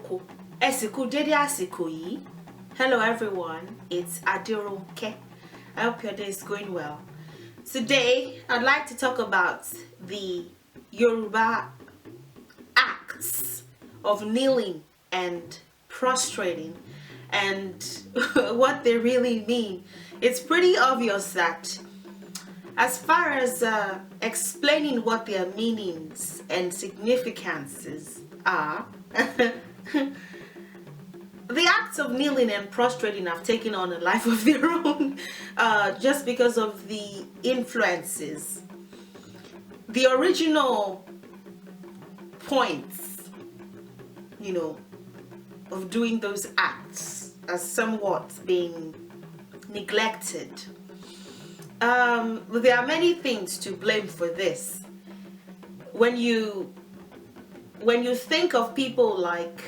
jókòó. Ẹ sì kú dédé àsìkò yìí. Hello everyone, it's Adirunke. I hope your day is going well. Today, I'd like to talk about the Yoruba acts of kneeling and prostrating and what they really mean. It's pretty obvious that as far as explaining what their meanings and significances are, the acts of kneeling and prostrating have taken on a life of their own just because of the influences. The original points, of doing those acts are somewhat being neglected. There are many things to blame for this. When you think of people like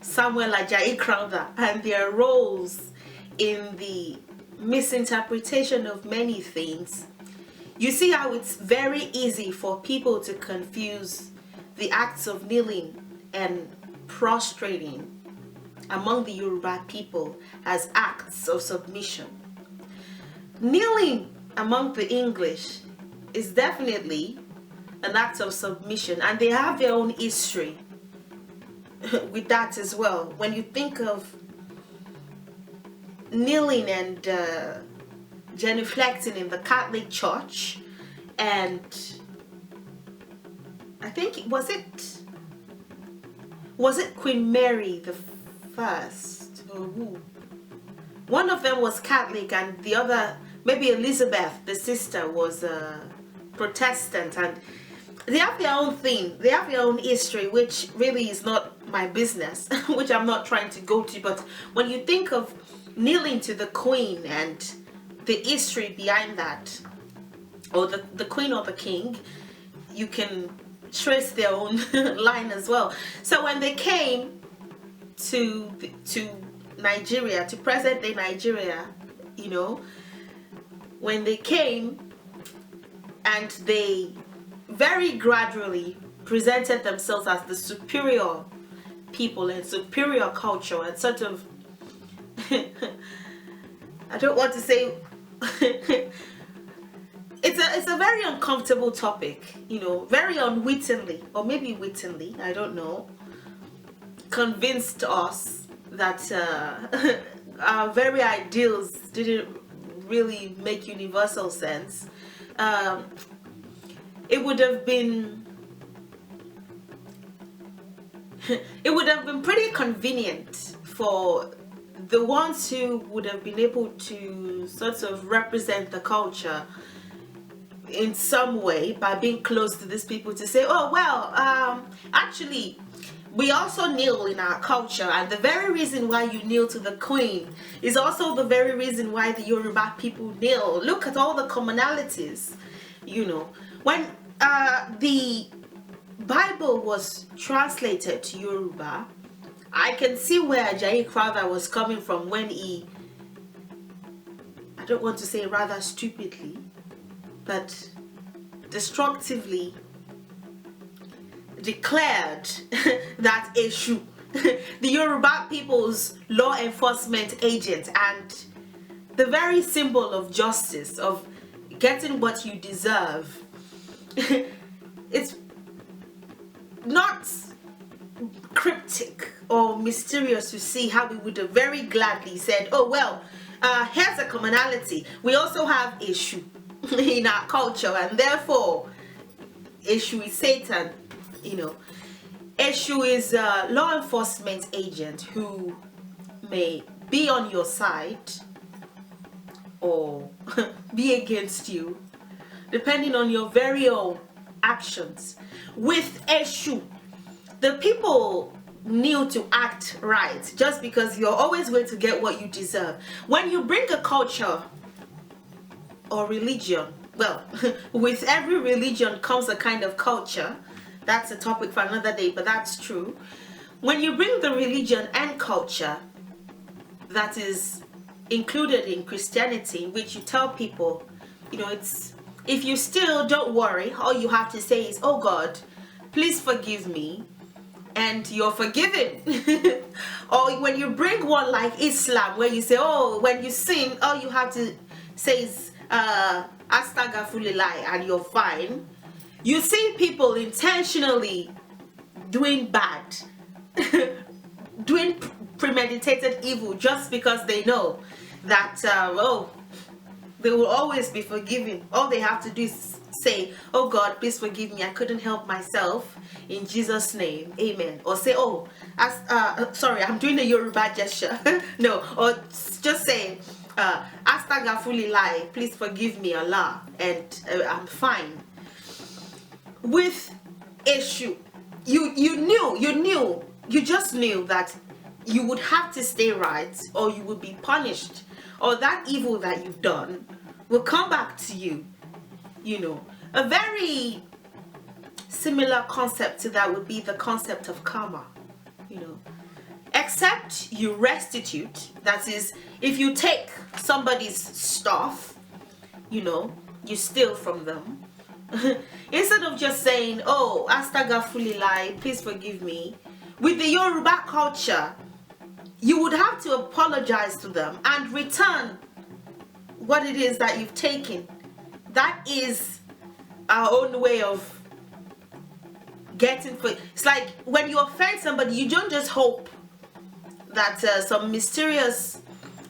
Samuel Ajayi Crowther and their roles in the misinterpretation of many things, you see how it's very easy for people to confuse the acts of kneeling and prostrating among the Yoruba people as acts of submission. Kneeling among the English is definitely an act of submission, and they have their own history with that as well. When you think of kneeling and genuflecting in the Catholic Church, and I think was it Queen Mary the First or who? One of them was Catholic and the other, maybe Elizabeth, the sister, was Protestant, and they have their own thing. They have their own history, which really is not my business, which I'm not trying to go to. But when you think of kneeling to the Queen and the history behind that, or the Queen or the King, you can trace their own line as well. So when they came to Nigeria, to present-day Nigeria, when they came and they very gradually presented themselves as the superior people and superior culture, and sort of I don't want to say it's a very uncomfortable topic, very unwittingly, or maybe wittingly, I don't know, convinced us that our very ideals didn't really make universal sense. It would have been pretty convenient for the ones who would have been able to sort of represent the culture in some way by being close to these people, to say, oh well, actually we also kneel in our culture, and the very reason why you kneel to the Queen is also the very reason why the Yoruba people kneel. Look at all the commonalities. When the Bible was translated to Yoruba, I can see where Ajayi Crowther was coming from when he, I don't want to say rather stupidly, but destructively declared that Eshu, the Yoruba people's law enforcement agent and the very symbol of justice, of getting what you deserve, it's not cryptic or mysterious to see how we would have very gladly said, oh well, here's a commonality. We also have Eshu in our culture, and therefore Eshu is Satan. Eshu is a law enforcement agent who may be on your side or be against you, depending on your very own actions. With Eshu, the people kneel to act right just because you're always going to get what you deserve. When you bring a culture or religion, well, with every religion comes a kind of culture. That's a topic for another day, but that's true. When you bring the religion and culture that is included in Christianity, in which you tell people, it's, if you still, don't worry, all you have to say is, oh God, please forgive me, and you're forgiven. Or when you bring one like Islam, where you say, oh, when you sin, all you have to say is astaghfirullah and you're fine. You see people intentionally doing bad, doing premeditated evil just because they know that oh, they will always be forgiven. All they have to do is say, oh God, please forgive me, I couldn't help myself, in Jesus' name, amen. Or say, oh, sorry, I'm doing a Yoruba gesture. No, or just say, astaghfirullah, please forgive me, Allah, and I'm fine. With issue, you just knew that you would have to stay right, or you would be punished, or that evil that you've done will come back to you. You know, a very similar concept to that would be the concept of karma, you know, except you restitute. That is, if you take somebody's stuff, you know, you steal from them, instead of just saying, oh, astaghfirullah, please forgive me, with the Yoruba culture, you would have to apologize to them and return what it is that you've taken. That is our own way of getting for. It's like when you offend somebody, you don't just hope that some mysterious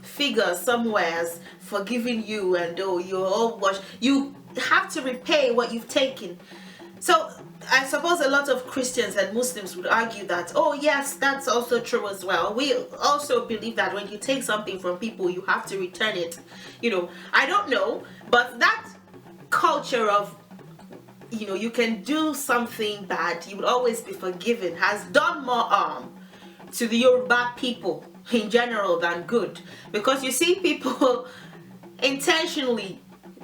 figure somewhere has forgiven you and oh, you're all washed. You have to repay what you've taken. So I suppose a lot of Christians and Muslims would argue that, oh yes, that's also true as well. We also believe that when you take something from people, you have to return it. You know, I don't know, but that culture of, you know, you can do something bad, you will always be forgiven, has done more harm to the Yoruba people in general than good. Because you see people intentionally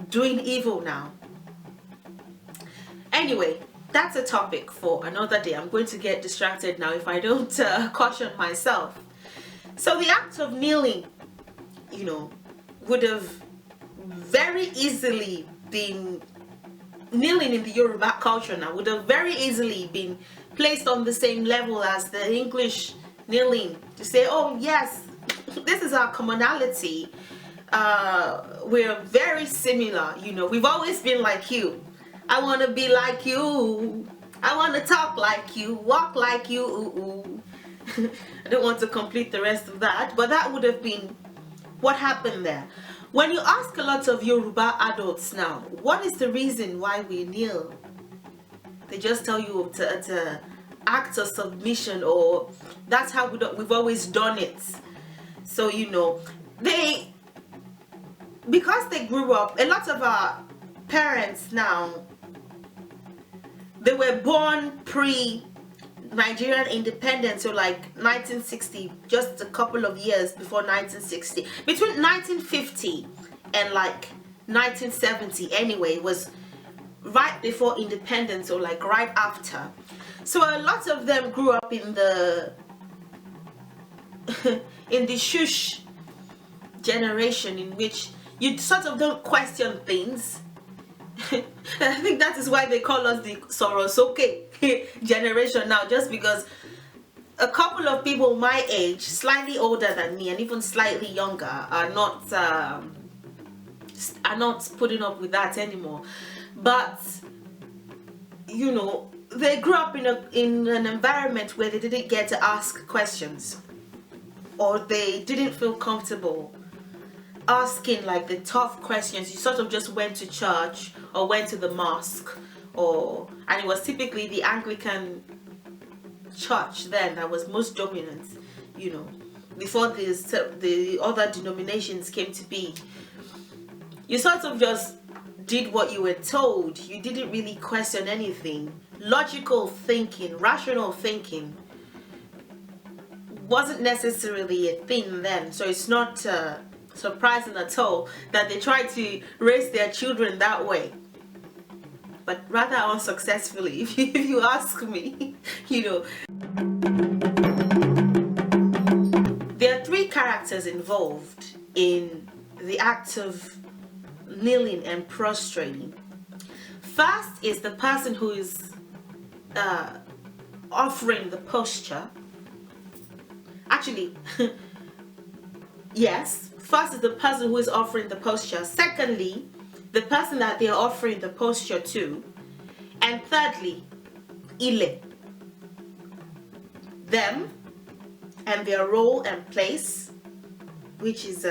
doing evil now. Anyway, that's a topic for another day. I'm going to get distracted now if I don't caution myself. So the act of kneeling, you know, would have very easily been, kneeling in the Yoruba culture now would have very easily been placed on the same level as the English kneeling, to say, oh yes, this is our commonality. We're very similar, you know, we've always been like you. I want to be like you. I want to talk like you, walk like you. Ooh, ooh. I don't want to complete the rest of that, but that would have been what happened there. When you ask a lot of Yoruba adults now, what is the reason why we kneel? They just tell you to act of submission, or that's how we've always done it. So, you know, because they grew up, a lot of our parents now, they were born pre-Nigerian independence, so like 1960, just a couple of years before 1960. Between 1950 and like 1970 anyway, was right before independence, or like right after. So a lot of them grew up in the in the shush generation, in which you sort of don't question things. I think that is why they call us the Sorosoke generation now, just because a couple of people my age, slightly older than me and even slightly younger, are not putting up with that anymore. But you know, they grew up in an environment where they didn't get to ask questions, or they didn't feel comfortable asking like the tough questions. You sort of just went to church or went to the mosque, and it was typically the Anglican church then that was most dominant, you know, before the other denominations came to be. You sort of just did what you were told. You didn't really question anything. Logical thinking, rational thinking wasn't necessarily a thing then, so it's not surprising at all that they try to raise their children that way, but rather unsuccessfully, if you ask me. You know, there are three characters involved in the act of kneeling and prostrating. First is the person who is offering the posture. Actually, yes, first is the person who is offering the posture. Secondly, the person that they are offering the posture to. And thirdly, ile, them and their role and place, which is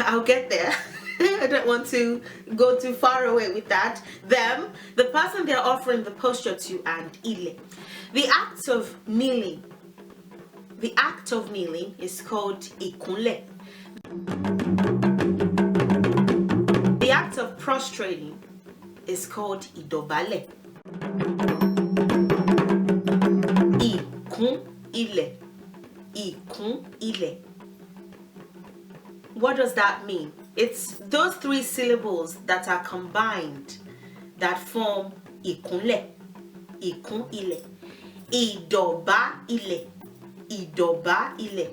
I'll get there. I don't want to go too far away with that. Them, the person they're offering the posture to, and ile. The act of kneeling is called ìkúnlè. The act of prostrating is called ìdọ̀bálẹ̀. ìkúnlè. ìkúnlè. What does that mean? It's those three syllables that are combined that form ìkúnlè. ìkúnlè. ìdọ̀bálẹ̀. ìdọ̀bálẹ̀.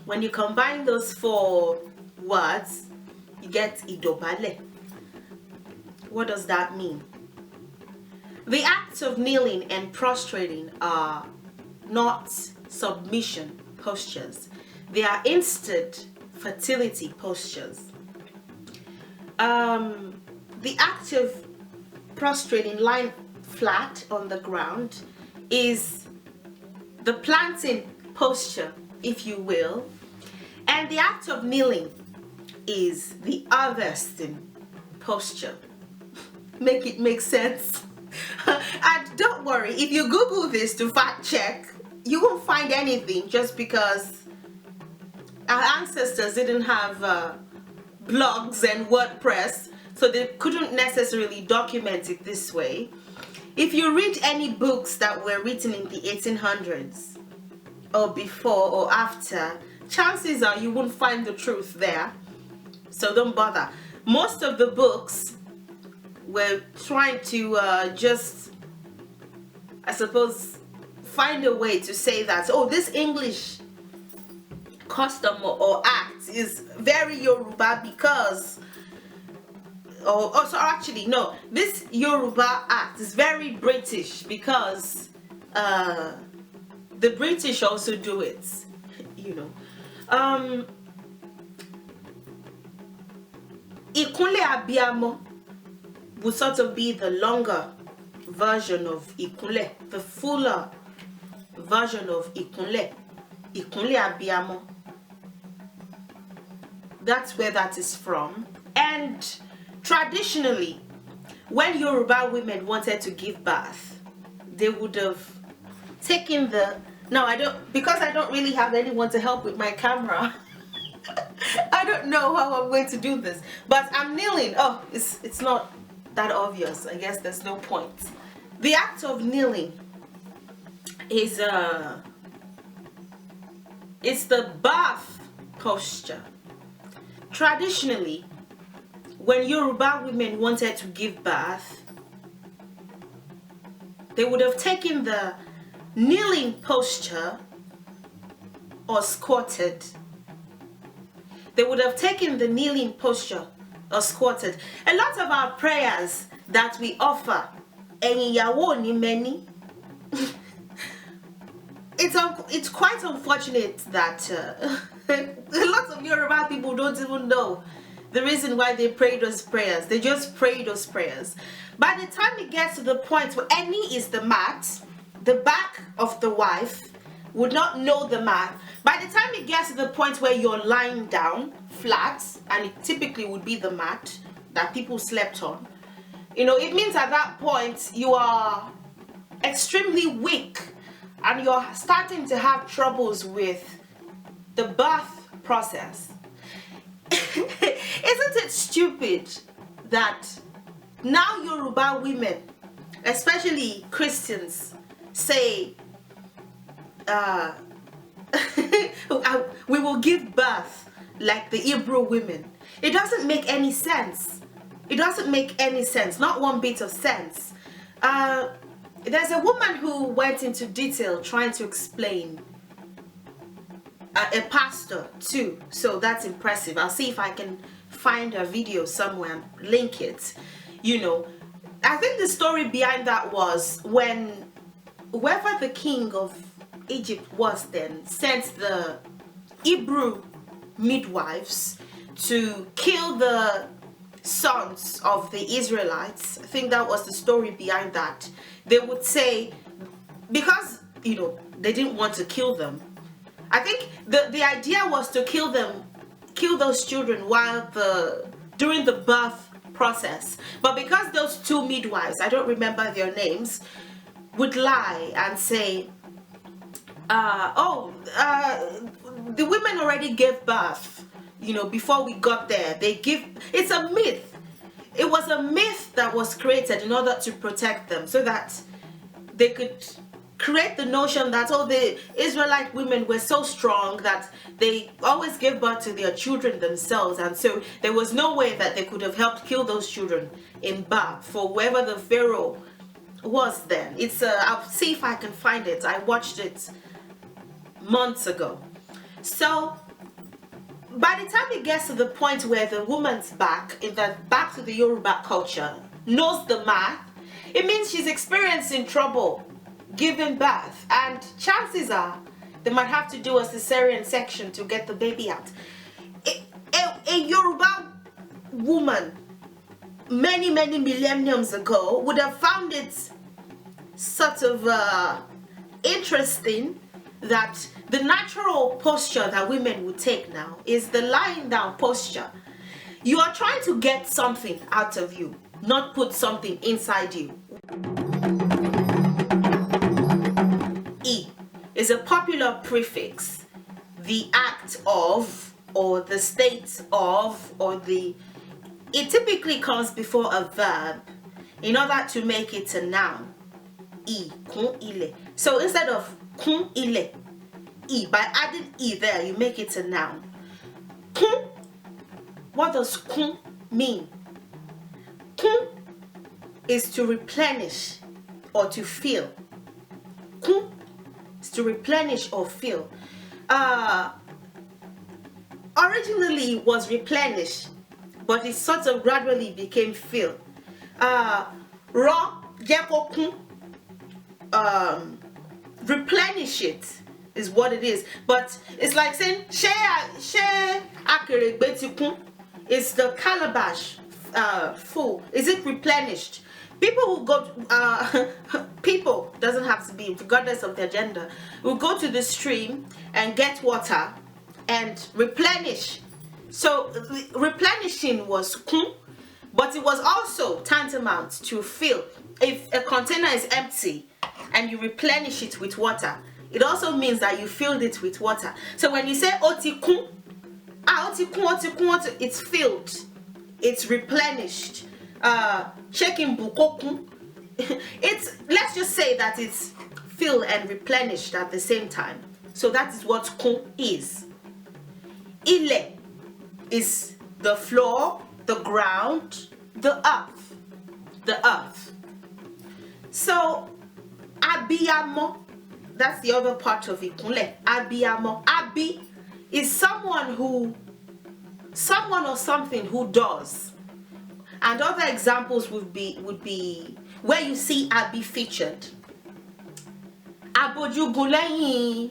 When you combine those four words, you get ìdọ̀bálẹ̀. What does that mean? The acts of kneeling and prostrating are not submission postures. They are instead fertility postures. The act of prostrating, lying flat on the ground, is the planting posture, if you will, and the act of kneeling is the harvesting posture. Make it make sense. And don't worry, if you Google this to fact check, you won't find anything, just because our ancestors didn't have blogs and WordPress, so they couldn't necessarily document it this way. If you read any books that were written in the 1800s or before or after, chances are you won't find the truth there, so don't bother. Most of the books were trying to just, I suppose, find a way to say that, oh, this English custom or act is very Yoruba because, so actually no, this Yoruba act is very British because the British also do it, you know. ìkúnlè abiyamọ would sort of be the longer version of ìkúnlè, the fuller version of ìkúnlè. ìkúnlè abiyamọ. That's where that is from. And traditionally, when Yoruba women wanted to give birth, they would have taken the, now because I don't really have anyone to help with my camera, I don't know how I'm going to do this, but I'm kneeling. Oh, it's not that obvious. I guess there's no point. The act of kneeling is it's the birth posture. Traditionally, when Yoruba women wanted to give birth, they would have taken the kneeling posture or squatted. They would have taken the kneeling posture or squatted. A lot of our prayers that we offer, it's quite unfortunate that a lot of Yoruba people don't even know the reason why they pray those prayers. They just pray those prayers. By the time it gets to the point where Eni is the mat, the back of the wife would not know the mat. By the time it gets to the point where you're lying down flat, and it typically would be the mat that people slept on, you know, it means at that point you are extremely weak and you're starting to have troubles with the birth process. Isn't it stupid that now Yoruba women, especially Christians, say we will give birth like the Hebrew women? It doesn't make any sense. It doesn't make any sense, not one bit of sense. There's a woman who went into detail trying to explain, a pastor too, so that's impressive. I'll see if I can find a video somewhere and link it. You know, I think the story behind that was when whoever the king of Egypt was then sent the Hebrew midwives to kill the sons of the Israelites. I think that was the story behind that. They would say, because they didn't want to kill them. I think the idea was to kill those children during the birth process. But because those two midwives, I don't remember their names, would lie and say, the women already gave birth, before we got there. It's a myth. It was a myth that was created in order to protect them, so that they could create the notion that the Israelite women were so strong that they always gave birth to their children themselves, and so there was no way that they could have helped kill those children in birth for whoever the pharaoh was then. I'll see if I can find it. I watched it months ago. So by the time it gets to the point where the woman's back to the Yoruba culture, knows the math, it means she's experiencing trouble giving birth, and chances are they might have to do a cesarean section to get the baby out. A Yoruba woman many millenniums ago would have found it sort of interesting that the natural posture that women would take now is the lying down posture. You are trying to get something out of you, not put something inside you. E is a popular prefix, the act of, or the state of, or it typically comes before a verb in order to make it a noun. ìkúnlè. So instead of kúnlè, by adding e there, you make it a noun. Kún, what does kún mean? Kún is to replenish or to fill. Kún is to replenish or fill. Originally it was replenish, but it sort of gradually became fill. Raw, replenish it is what it is, but it's like saying share akere. Is the calabash full? Is it replenished? People who go people, doesn't have to be regardless of their gender, will go to the stream and get water and replenish. So replenishing was kun, but it was also tantamount to fill. If a container is empty and you replenish it with water, it also means that you filled it with water. So when you say otikun, it's filled, it's replenished. Checking bukokun, let's just say that it's filled and replenished at the same time. So that is what kun is. Ile is the floor, the ground, the earth. So abiyamo, that's the other part of ìkúnlè. Abiyamo. Abi is someone or something who does. And other examples would be where you see abi featured. Abojugunleyin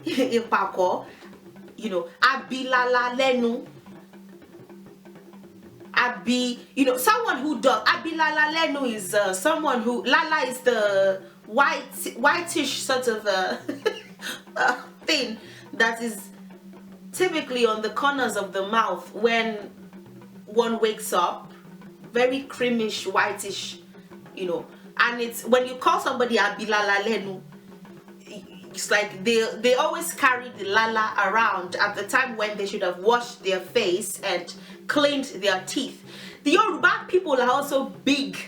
ipako, abilala lenu. Abi, someone who does. Abilala lenu is someone who, lala is the whitish sort of thing that is typically on the corners of the mouth when one wakes up, very creamish, whitish, and it's when you call somebody abilala lenu, it's like they always carry the lala around at the time when they should have washed their face and cleaned their teeth. The Yoruba people are also big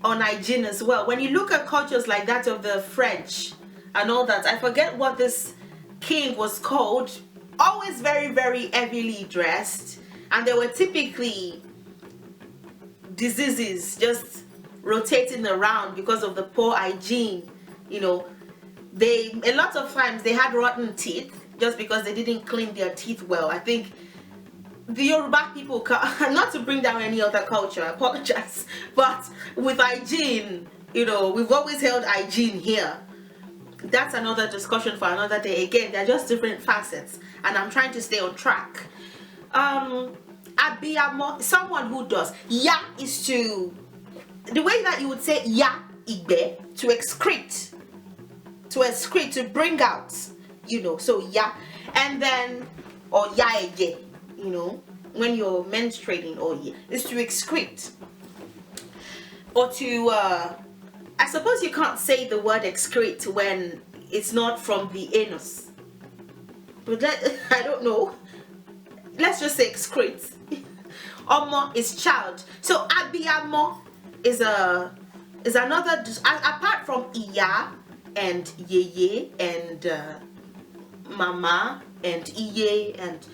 on hygiene as well. When you look at cultures like that of the French and all that, I forget what this king was called, always very, very heavily dressed, and there were typically diseases just rotating around because of the poor hygiene. A lot of times they had rotten teeth just because they didn't clean their teeth well. I think the Yoruba people, not to bring down any other culture, I apologize, but with hygiene, you know, we've always held hygiene here. That's another discussion for another day. Again, they're just different facets, and I'm trying to stay on track. Abiyamo, someone who does. Ya is to, the way that you would say ya igbe, to excrete, to bring out, you know, so ya. And then, or ya ege, you know, when you're menstruating, or ya, is to excrete. Or to, I suppose you can't say the word excrete when it's not from the anus. But that, I don't know. Let's just say excrete. Omo is child. So abiyamo is another, apart from iya and yeye and mama and iye, and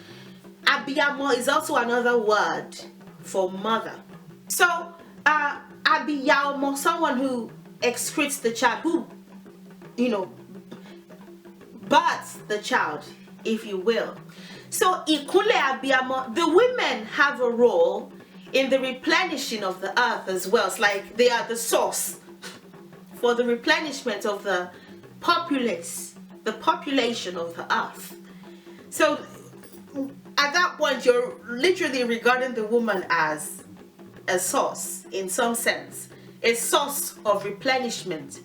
abiyamo is also another word for mother. So abiyamo, someone who excretes the child, who, you know, births the child, if you will. So ìkúnlè abiyamo, the women have a role in the replenishing of the earth as well. It's like they are the source for the replenishment of the populace, the population of the earth. So at that point, you're literally regarding the woman as a source, in some sense, a source of replenishment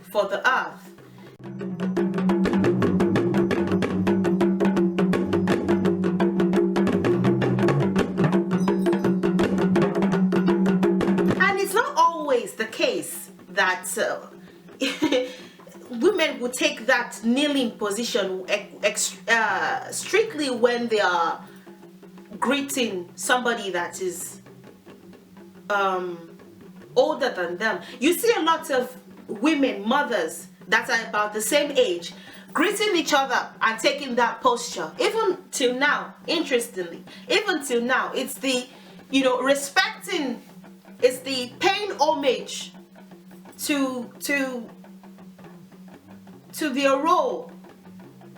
for the earth. And it's not always the case that women would take that kneeling position strictly when they are greeting somebody that is older than them. You see a lot of women, mothers that are about the same age, greeting each other and taking that posture. Even till now, interestingly, even till now, it's the, you know, respecting, it's the paying homage to their role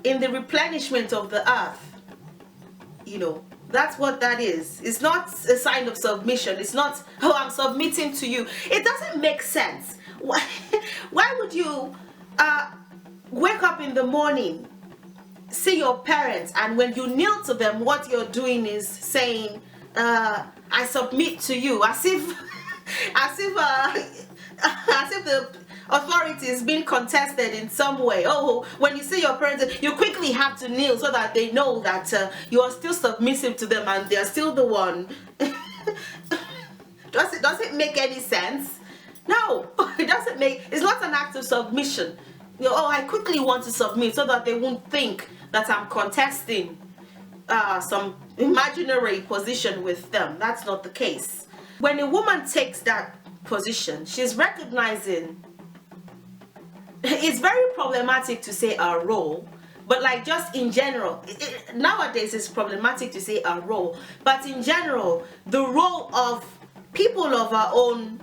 in the replenishment of the earth. You know, that's what that is. It's not a sign of submission. It's not, oh, I'm submitting to you. It doesn't make sense. Why would you wake up in the morning, see your parents, and when you kneel to them, what you're doing is saying, I submit to you, as if the authority is being contested in some way. Oh, when you see your parents, you quickly have to kneel so that they know that you are still submissive to them and they are still the one. Does it make any sense? No, it doesn't make. It's not an act of submission. You know, oh, I quickly want to submit so that they won't think that I'm contesting some imaginary position with them. That's not the case. When a woman takes that position, she's recognizing. It's very problematic to say our role, but like just in general, nowadays it's problematic to say our role, but in general, the role of people of our own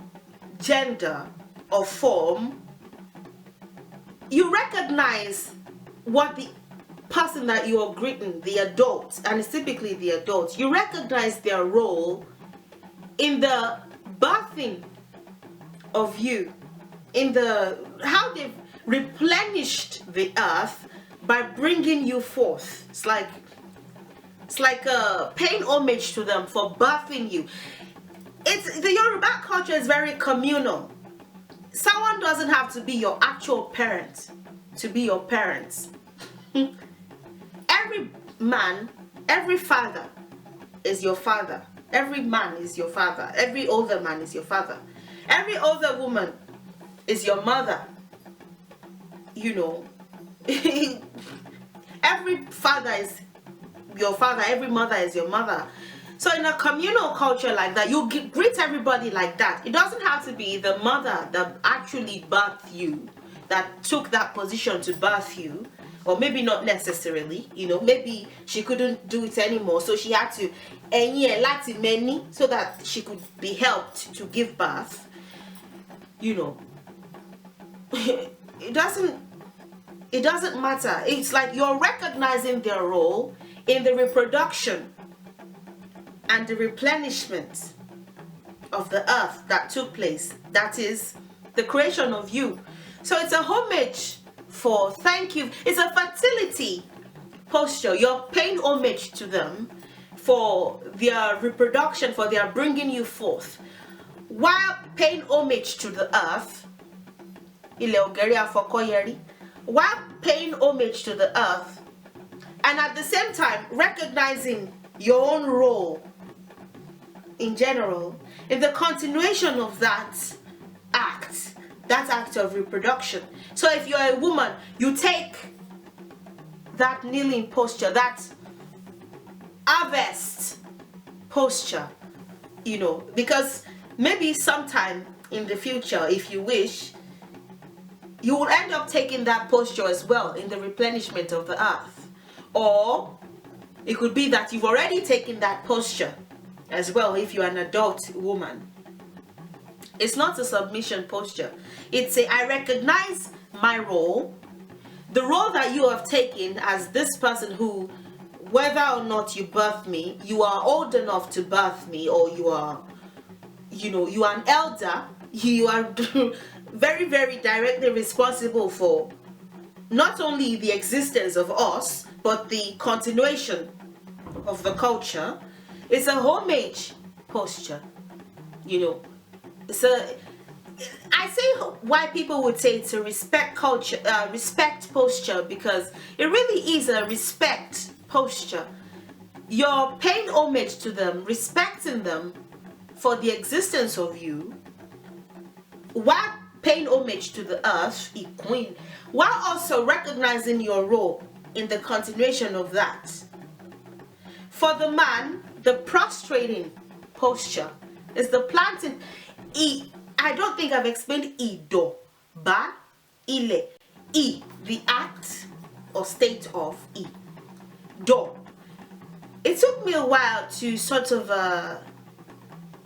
gender or form, you recognize what the person that you are greeting, the adults, and it's typically the adults, you recognize their role in the birthing of you, in the how they've replenished the earth by bringing you forth. It's like paying homage to them for birthing you. It's the Yoruba culture is very communal. Someone doesn't have to be your actual parent to be your parents. Every man, every father is your father. Every man is your father. Every older man is your father. Every older woman is your mother. You know, every father is your father. Every mother is your mother. So in a communal culture like that, you greet everybody like that. It doesn't have to be the mother that actually birthed you, that took that position to birth you, or maybe not necessarily, you know, maybe she couldn't do it anymore, so she had to so that she could be helped to give birth. You know, it doesn't matter. It's like you're recognizing their role in the reproduction and the replenishment of the earth that took place, that is the creation of you. So it's a homage for thank you. It's a fertility posture. You're paying homage to them for their reproduction, for their bringing you forth, while paying homage to the earth, while paying homage to the earth, and at the same time recognizing your own role in general in the continuation of that act of reproduction. So if you're a woman, you take that kneeling posture, that harvest posture, because maybe sometime in the future, if you wish, you will end up taking that posture as well in the replenishment of the earth. Or it could be that you've already taken that posture as well if you're an adult woman. It's not a submission posture. It's I recognize my role, the role that you have taken as this person who, whether or not you birth me, you are old enough to birth me, or you are an elder, you are very, very directly responsible for not only the existence of us, but the continuation of the culture. It's a homage posture, So I say why people would say it's a respect culture, respect posture, because it really is a respect posture. You're paying homage to them, respecting them for the existence of you, while paying homage to the earth, ìkúnlè, while also recognizing your role in the continuation of that. For the man, the prostrating posture is the planting. I don't think I've explained ìdọ̀, bá, ilẹ̀, the act or state of ìdọ̀. It took me a while to sort of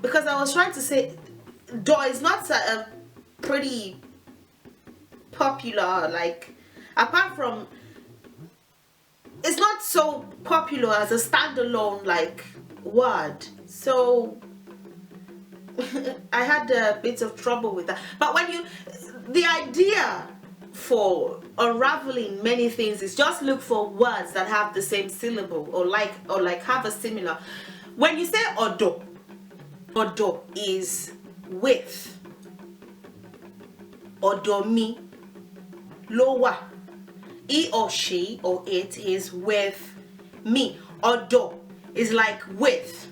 because I was trying to say do is not a pretty popular, like, apart from, it's not so popular as a standalone like word, so I had a bit of trouble with that. But when the idea for unraveling many things is just look for words that have the same syllable or like have a similar. When you say odo is with. Odomi, lower. He or she or it is with me. Odo is like with.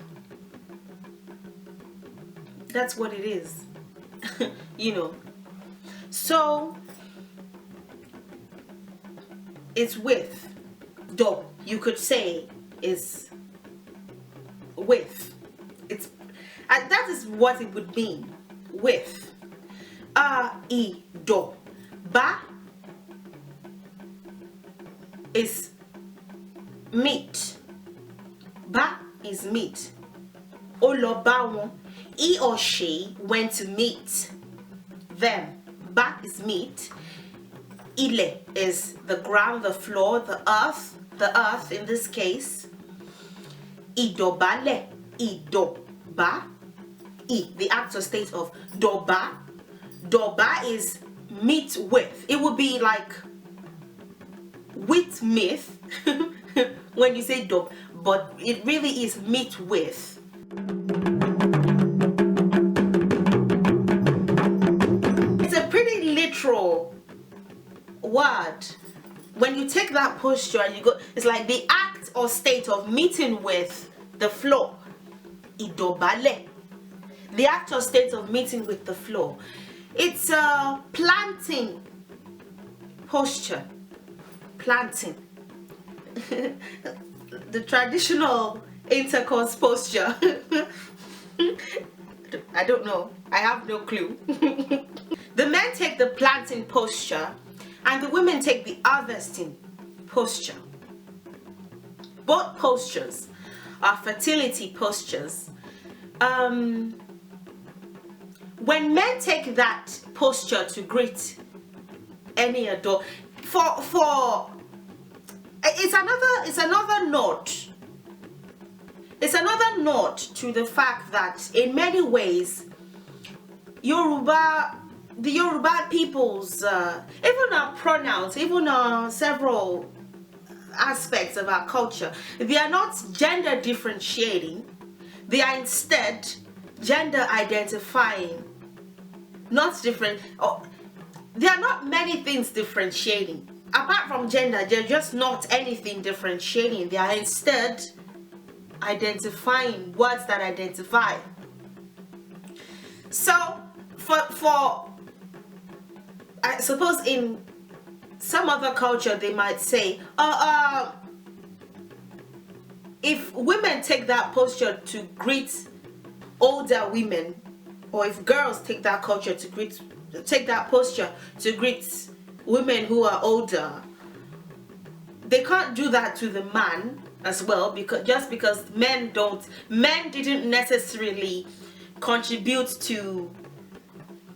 That's what it is. So it's with. Do, you could say, is with. It's that is what it would mean. With. Do. Ba is meet. Ba is meet. Oloba, he or she went to meet them. Ba is meet. Ile is the ground, the floor, the earth in this case. Idobale, idoba, the actual state of doba. Doba is meet with. It would be like with myth when you say dob, but it really is meet with. It's a pretty literal word. When you take that posture and you go, it's like the act or state of meeting with the floor. Idobale. The act or state of meeting with the floor. It's a planting posture. Planting. The traditional intercourse posture. I don't know. I have no clue. The men take the planting posture and the women take the harvesting posture. Both postures are fertility postures. When men take that posture to greet any adult, for it's another nod. it's another nod to the fact that in many ways the Yoruba people's even our pronouns, even our several aspects of our culture, they are not gender differentiating, they are instead gender identifying. Not different, there are not many things differentiating apart from gender. They're just not anything differentiating. They are instead identifying words that identify. So for I suppose in some other culture they might say, if women take that posture to greet older women, or if girls take that posture to greet women who are older, they can't do that to the man as well, because men didn't necessarily contribute to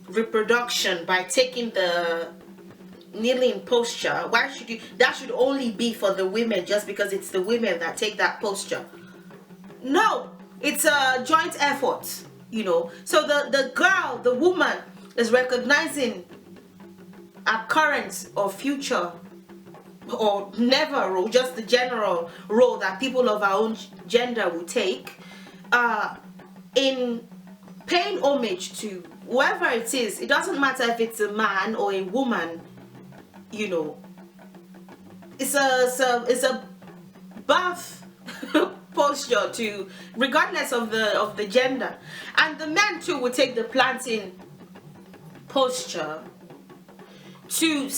reproduction by taking the kneeling posture. That should only be for the women, just because it's the women that take that posture. No, it's a joint effort, so the woman is recognizing a current or future or never role, just the general role that people of our own gender will take, in paying homage to whoever it is. It doesn't matter if it's a man or a woman, it's a birth posture to, regardless of the gender. And the men too will take the planting posture to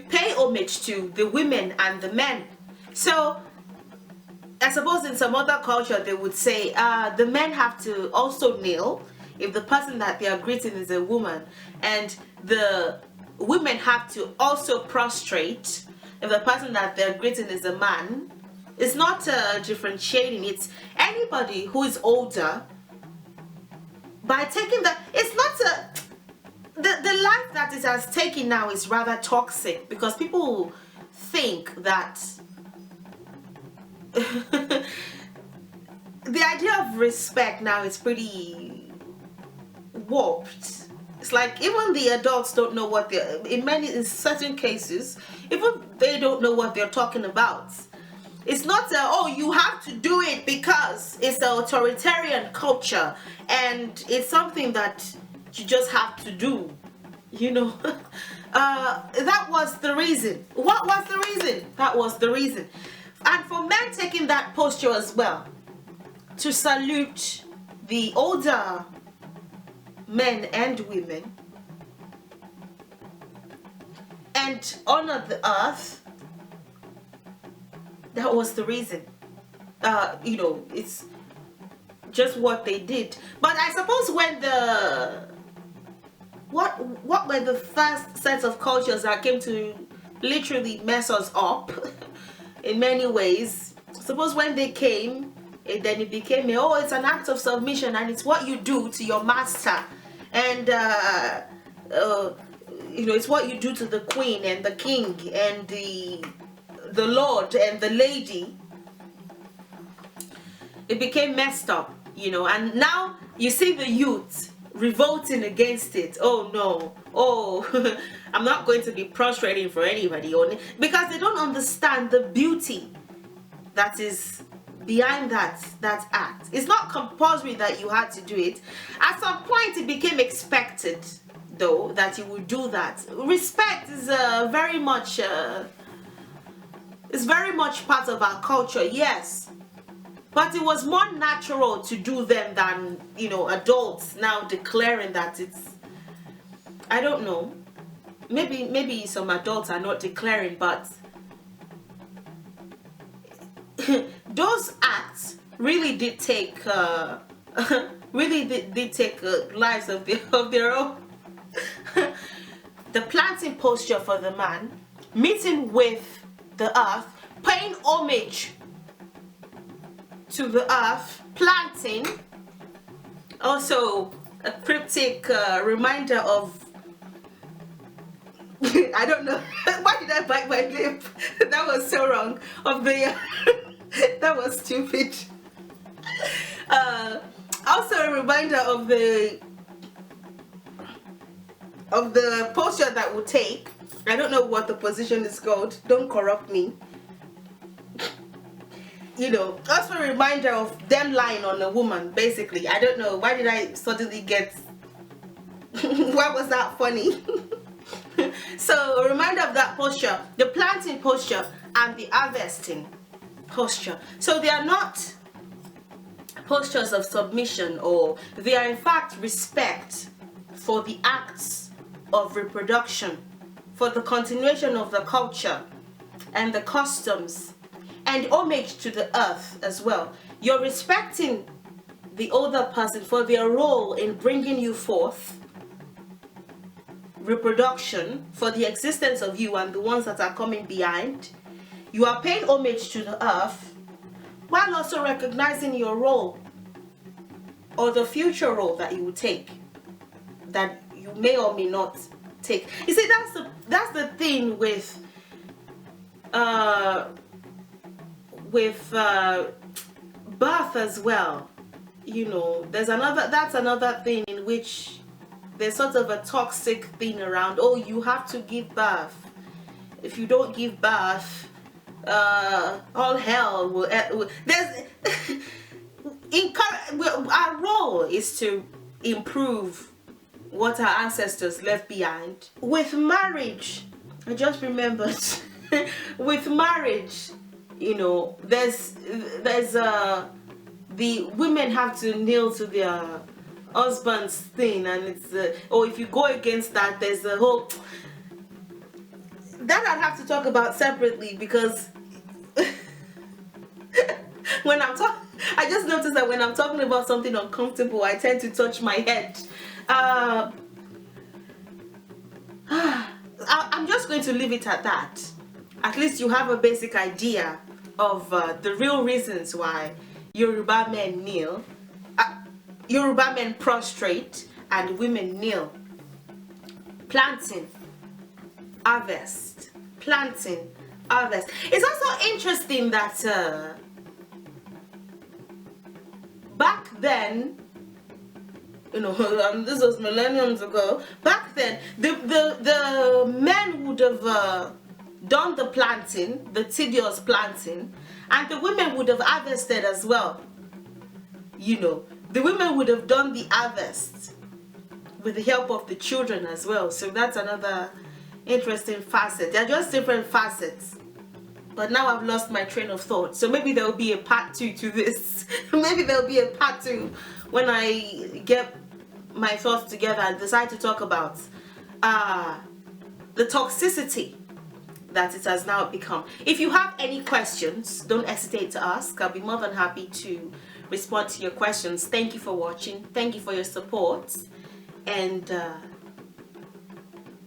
pay homage to the women and the men. So I suppose in some other culture they would say the men have to also kneel if the person that they are greeting is a woman, and the women have to also prostrate if the person that they're greeting is a man. It's not differentiating. It's anybody who is older. By taking that, it's not the life that it has taken now is rather toxic, because people think that the idea of respect now is pretty warped. It's like even the adults don't know what they're, in certain cases, even they don't know what they're talking about. It's not you have to do it because it's an authoritarian culture and it's something that you just have to do, that was the reason. What was the reason? That was the reason. And for men taking that posture as well, to salute the older men and women and honor the earth, that was the reason. It's just what they did. But I suppose when what were the first sets of cultures that came to literally mess us up in many ways? Suppose when they came, then it became it's an act of submission and it's what you do to your master, and it's what you do to the queen and the king and the lord and the lady. It became messed up, and now you see the youth revolting against it. Oh no, I'm not going to be prostrating for anybody, because they don't understand the beauty that is behind that act. It's not compulsory that you had to do it. At some point it became expected, though, that you would do that. Respect is very much part of our culture, yes, but it was more natural to do them than adults now declaring that it's, I don't know, maybe some adults are not declaring, but those acts really did take lives of their own. The planting posture for the man, meeting with the earth, paying homage to the earth, planting, also a cryptic reminder of I don't know why did I bite my lip. That was so wrong. That was stupid. Also a reminder of the posture that we'll take. I don't know what the position is called. Don't corrupt me. You know, also a reminder of them lying on a woman, basically. I don't know. Why did I suddenly get... Why was that funny? So, a reminder of that posture. The planting posture and the harvesting posture. So, they are not postures of submission, or they are in fact respect for the acts of reproduction, for the continuation of the culture and the customs, and homage to the earth as well. You're respecting the older person for their role in bringing you forth, reproduction, for the existence of you and the ones that are coming behind. You are paying homage to the earth while also recognizing your role or the future role that you will take, that you may or may not take. You see, that's the thing with birth as well. You know, that's another thing in which there's sort of a toxic thing around. Oh, you have to give birth. If you don't give birth, all hell will. There's our role is to improve what our ancestors left behind. With marriage, I just remembered. With marriage, you know, there's the women have to kneel to their husband's thing, and it's if you go against that, there's a whole that I'd have to talk about separately, because when I'm talking, I just noticed that when I'm talking about something uncomfortable, I tend to touch my head. I'm just going to leave it at that. At least you have a basic idea of the real reasons why Yoruba men kneel, Yoruba men prostrate, and women kneel. Planting, harvest, planting, harvest. It's also interesting that back then, you know, this was millenniums ago. Back then, the men would have done the planting, the tedious planting, and the women would have harvested as well. You know, the women would have done the harvest with the help of the children as well. So that's another interesting facet. They're just different facets. But now I've lost my train of thought. So maybe there will be a part 2 to this. Maybe there will be a part 2 when I get my thoughts together and decide to talk about the toxicity that it has now become. If you have any questions, don't hesitate to ask. I'll be more than happy to respond to your questions. Thank you for watching. Thank you for your support. And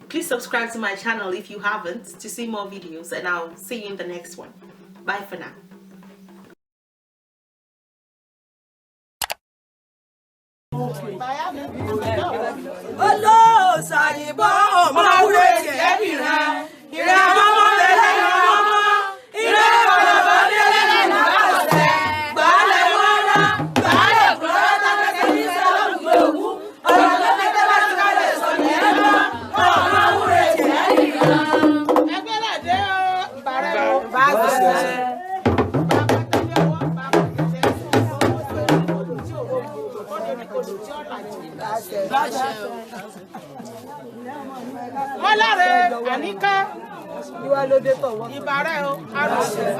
please subscribe to my channel if you haven't, to see more videos, and I'll see you in the next one. Bye for now. Ìbàrẹ̀ o,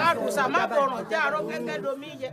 àrùsà má bọ̀ràn jẹ́ àrọ́ gẹ́gẹ́ domi yẹ.